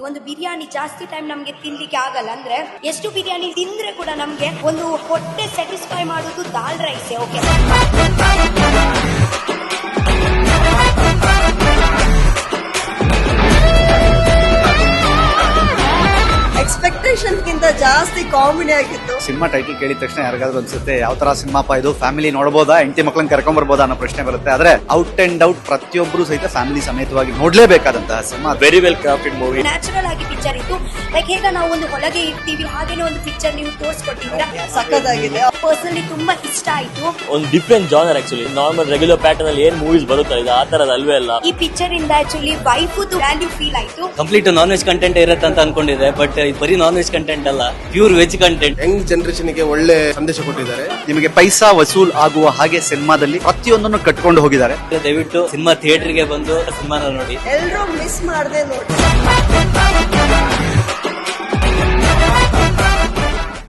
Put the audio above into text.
ಒಂದು ಬಿರಿಯಾನಿ ಜಾಸ್ತಿ ಟೈಮ್ ನಮ್ಗೆ ತಿನ್ಲಿಕ್ಕೆ ಆಗಲ್ಲ. ಅಂದ್ರೆ ಎಷ್ಟು ಬಿರಿಯಾನಿ ತಿಂದ್ರೆ ಕೂಡ ನಮ್ಗೆ ಒಂದು ಹೊಟ್ಟೆ ಸ್ಯಾಟಿಸ್ಫೈ ಮಾಡೋದು ದಾಲ್ ರೈಸ್. ಓಕೆ, ಎಕ್ಸ್ಪೆಕ್ಟೇಷನ್ ಗಿಂತ ಜಾಸ್ತಿ ಕಾಮಿಡಿ ಆಗಿತ್ತು. ಸಿನಿಮಾ ಟೈಟಲ್ ಕೇಳಿದ ತಕ್ಷಣ ಯಾರಿಗಾದ್ರೂ ಅನ್ಸುತ್ತೆ ಯಾವ ತರ ಸಿನಿಮಾಪ ಇದು, ಫ್ಯಾಮಿಲಿ ನೋಡಬಹುದಾ, ಹೆಂಡತಿ ಮಕ್ಕಳನ್ನ ಕರ್ಕೊಂಡ್ ಬರ್ಬೋದಾ ಅನ್ನೋ ಪ್ರಶ್ನೆ ಬರುತ್ತೆ. ಆದ್ರೆ ಔಟ್ ಅಂಡ್ ಔಟ್ ಪ್ರತಿಯೊಬ್ಬರು ಸಹಿತ ಫ್ಯಾಮಿಲಿ ಸಮೇತವಾಗಿ ನೋಡ್ಲೇಬೇಕಾದಂತಹ cinema. Very well crafted movie. Natural ಆಗಿ ಪಿಕ್ಚರ್ ಇತ್ತು. ಲೈಕ್ ಹೇಗ ನಾವು ಒಂದು ಹೊಲಗೆ ಇರ್ತೀವಿ ಹಾಗೇನೆ ಒಂದು ಪಿಕ್ಚರ್ ನೀವು ತೋರಿಸ್ಕೊಟ್ಟಿದ್ದೀರಾ. ಸಖತ್ತಾಗಿದೆ. ಪರ್ಸನಲಿ ತುಂಬಾ ಇಷ್ಟ ಆಯ್ತು. ಒಂದು different genre actually. Normal regular pattern ಅಲ್ಲಿ ಏನ್ ಮೂವೀಸ್ ಬರುತ್ತಾ ಇದೆ ಆ ತರದ ಅಲ್ವೇ ಅಲ್ಲ. ಈ ಪಿಕ್ಚರ್ ಇಂದ ಆಕ್ಚುಲಿ ವೈಫ್ ವ್ಯಾಲ್ಯೂ ಫೀಲ್ ಆಯ್ತು. ಕಂಪ್ಲೀಟ್ ನಾನ್ ವೆಜ್ ಕಂಟೆಂಟ್ ಇರುತ್ತೆ ಅಂತ ಅನ್ಕೊಂಡಿದ್ದೆ, ಬಟ್ ಬರೀ ನಾನ್ ವೆಜ್ ಕಂಟೆಂಟ್ ಅಲ್ಲ, pure veg content. Young generation ಗೆ ಒಳ್ಳೆ ಸಂದೇಶ ಕೊಟ್ಟಿದ್ದಾರೆ. ನಿಮಗೆ ಪೈಸಾ ವಸೂಲ್ ಆಗುವ ಹಾಗೆ ಸಿನಿಮಾದಲ್ಲಿ ಪ್ರತಿಯೊಂದನ್ನು ಕಟ್ಕೊಂಡು ಹೋಗಿದ್ದಾರೆ. ದಯವಿಟ್ಟು ಸಿನಿಮಾ ಥಿಯೇಟರ್ಗೆ ಬಂದು ಸಿನಿಮಾನ ನೋಡಿ. ಎಲ್ರೂ ಮಿಸ್ ಮಾಡದೆ ನೋಡಿ.